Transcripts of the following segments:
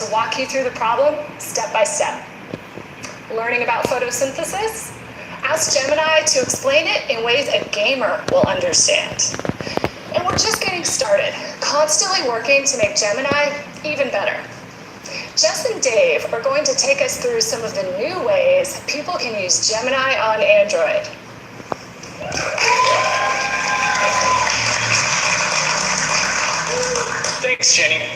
to walk you through the problem step by step. Learning about photosynthesis? Ask Gemini to explain it in ways a gamer will understand. And we're just getting started, constantly working to make Gemini even better. Jess and Dave are going to take us through some of the new ways people can use Gemini on Android. Thanks, Jenny.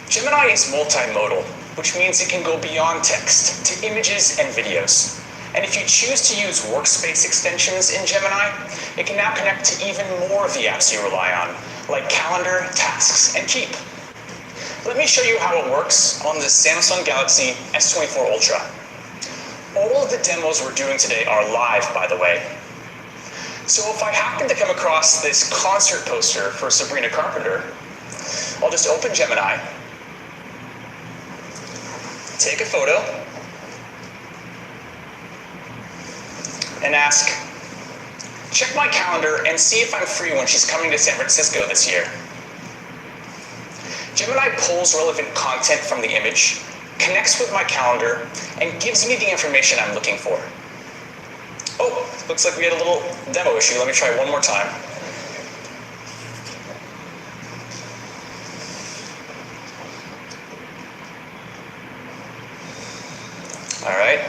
Gemini is multimodal, which means it can go beyond text to images and videos. And if you choose to use workspace extensions in Gemini, it can now connect to even more of the apps you rely on, like Calendar, Tasks, and Keep. Let me show you how it works on the Samsung Galaxy S24 Ultra. All of the demos we're doing today are live, by the way. So if I happen to come across this concert poster for Sabrina Carpenter, I'll just open Gemini, take a photo, and ask, check my calendar and see if I'm free when she's coming to San Francisco this year. Gemini pulls relevant content from the image, connects with my calendar, and gives me the information I'm looking for. Oh, looks like we had a little demo issue. Let me try one more time. All right.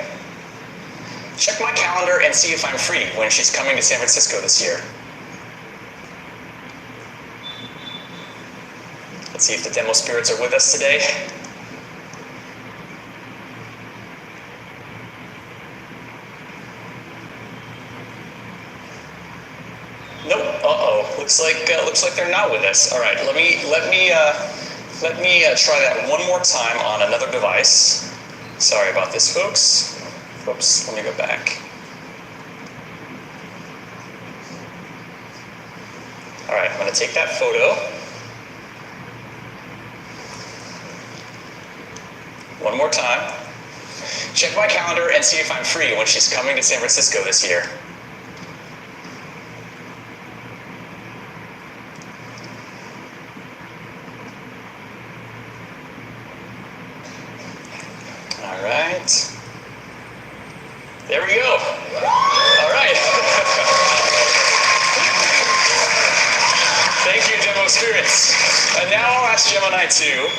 Check my calendar and see if I'm free when she's coming to San Francisco this year. Let's see if the demo spirits are with us today. Nope. Uh-oh. Looks like they're not with us. All right. Let me try that one more time on another device. Sorry about this, folks. Oops, let me go back. All right, I'm going to take that photo. One more time. Check my calendar and see if I'm free when she's coming to San Francisco this year. All right. There we go. All right. Thank you, Demo Spirits. And now I'll ask Gemini to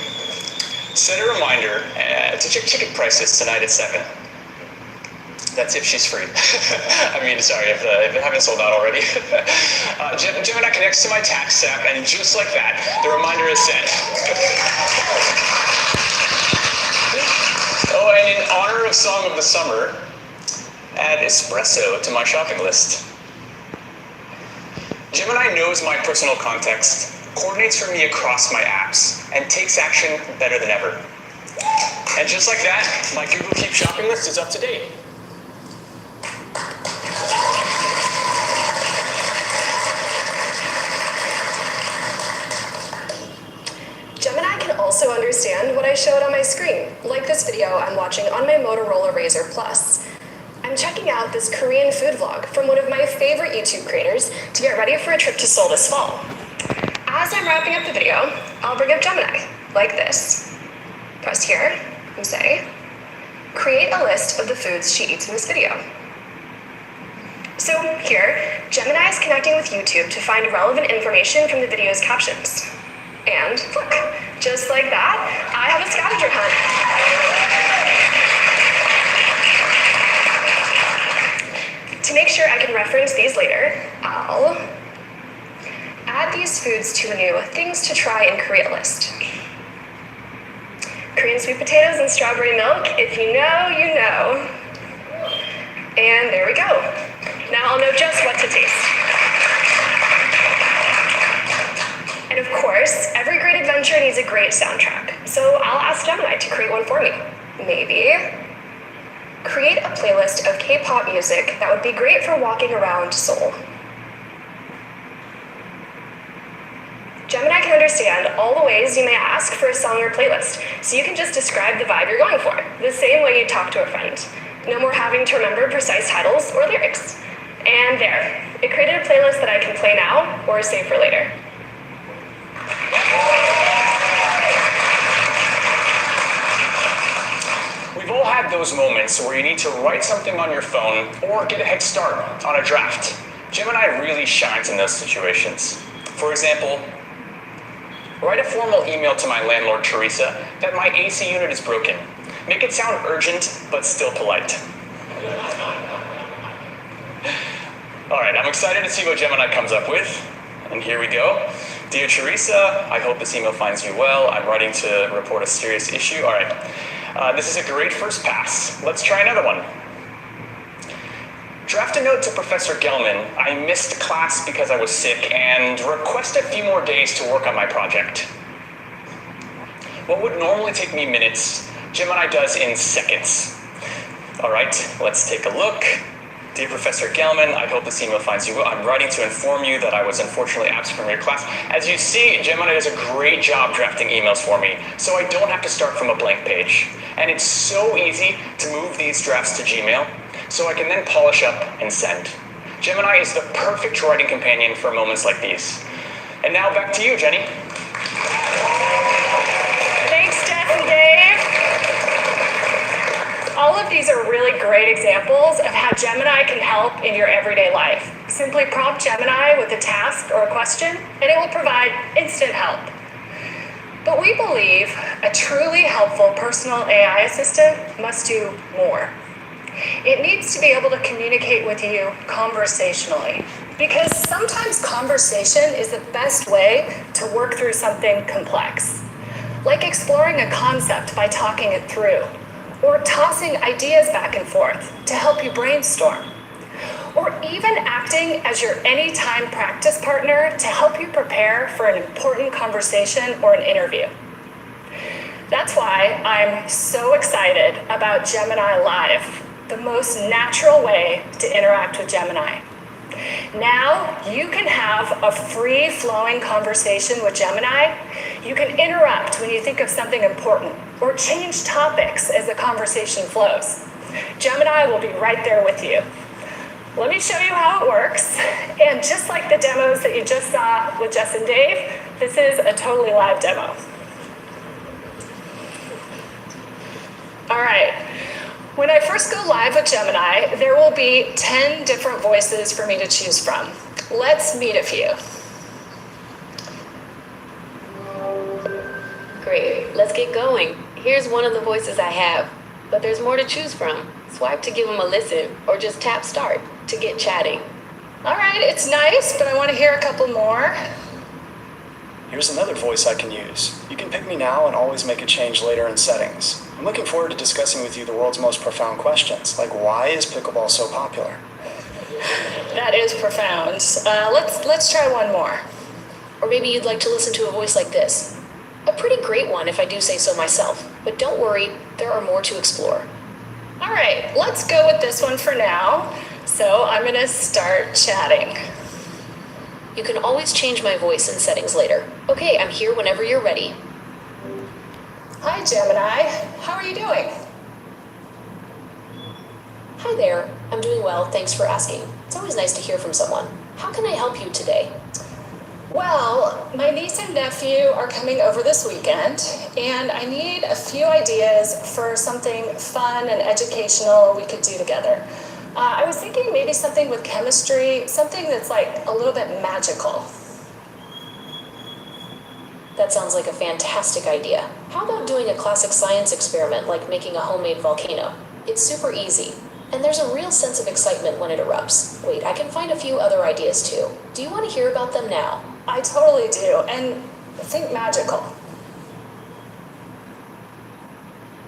set a reminder to check ticket prices tonight at 7. That's if she's free. I mean, sorry, if it haven't sold out already. Gemini connects to my tax app, and just like that, the reminder is sent. Oh, and in honor of Song of the Summer, add espresso to my shopping list. Gemini knows my personal context, coordinates for me across my apps, and takes action better than ever. And just like that, my Google Keep shopping list is up to date. Gemini can also understand what I showed on my screen, like this video I'm watching on my Motorola Razr Plus. I'm checking out this Korean food vlog from one of my favorite YouTube creators to get ready for a trip to Seoul this fall. As I'm wrapping up the video, I'll bring up Gemini, like this. Press here and say, create a list of the foods she eats in this video. So here, Gemini is connecting with YouTube to find relevant information from the video's captions. And look, just like that, I have a scavenger hunt. To make sure I can reference these later, I'll add these foods to a new things to try and Korea list. Korean sweet potatoes and strawberry milk, if you know, you know. And there we go. Now I'll know just what to taste. And of course, every great adventure needs a great soundtrack. So I'll ask Gemini to create one for me. Maybe create a playlist of K-pop music that would be great for walking around Seoul. Gemini can understand all the ways you may ask for a song or playlist, so you can just describe the vibe you're going for, the same way you talk to a friend. No more having to remember precise titles or lyrics. And there, it created a playlist that I can play now or save for later. had those moments where you need to write something on your phone or get a head start on a draft, Gemini really shines in those situations. For example, write a formal email to my landlord, Teresa, that my AC unit is broken. Make it sound urgent, but still polite. All right, I'm excited to see what Gemini comes up with. And here we go. Dear Teresa, I hope this email finds you well. I'm writing to report a serious issue. All right, this is a great first pass. Let's try another one. Draft a note to Professor Gelman. I missed class because I was sick and request a few more days to work on my project. What would normally take me minutes, Gemini does in seconds. All right, let's take a look. Dear Professor Gelman, I hope this email finds you well. I'm writing to inform you that I was unfortunately absent from your class. As you see, Gemini does a great job drafting emails for me, so I don't have to start from a blank page. And it's so easy to move these drafts to Gmail, so I can then polish up and send. Gemini is the perfect writing companion for moments like these. And now back to you, Jenny. Thanks, Jeff and Dave. All of these are really great examples of how Gemini can help in your everyday life. Simply prompt Gemini with a task or a question, and it will provide instant help. But we believe a truly helpful personal AI assistant must do more. It needs to be able to communicate with you conversationally, because sometimes conversation is the best way to work through something complex, like exploring a concept by talking it through, or tossing ideas back and forth to help you brainstorm, or even acting as your anytime practice partner to help you prepare for an important conversation or an interview. That's why I'm so excited about Gemini Live, the most natural way to interact with Gemini. Now you can have a free-flowing conversation with Gemini. You can interrupt when you think of something important or change topics as the conversation flows. Gemini will be right there with you. Let me show you how it works. And just like the demos that you just saw with Jess and Dave, this is a totally live demo. All right. When I first go live with Gemini, there will be 10 different voices for me to choose from. Let's meet a few. Great, let's get going. Here's one of the voices I have, but there's more to choose from. Swipe to give them a listen, or just tap start to get chatting. All right, it's nice, but I want to hear a couple more. Here's another voice I can use. You can pick me now and always make a change later in settings. I'm looking forward to discussing with you the world's most profound questions, like why is pickleball so popular? That is profound. Let's try one more. Or maybe you'd like to listen to a voice like this. A pretty great one if I do say so myself, but don't worry, there are more to explore. All right, let's go with this one for now. So I'm gonna start chatting. You can always change my voice in settings later. Okay, I'm here whenever you're ready. Hi, Gemini. How are you doing? Hi there, I'm doing well, thanks for asking. It's always nice to hear from someone. How can I help you today? Well, my niece and nephew are coming over this weekend, and I need a few ideas for something fun and educational we could do together. I was thinking maybe something with chemistry, something that's like a little bit magical. That sounds like a fantastic idea. How about doing a classic science experiment like making a homemade volcano? It's super easy, and there's a real sense of excitement when it erupts. Wait, I can find a few other ideas too. Do you want to hear about them now? I totally do, and think magical.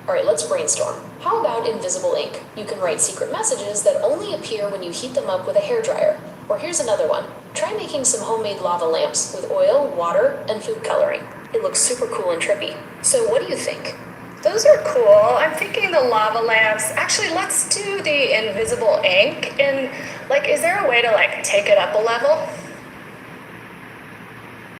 All right, let's brainstorm. How about invisible ink? You can write secret messages that only appear when you heat them up with a hairdryer. Or here's another one. Try making some homemade lava lamps with oil, water, and food coloring. It looks super cool and trippy. So what do you think? Those are cool. I'm thinking the lava lamps. Actually, let's do the invisible ink. And is there a way to take it up a level?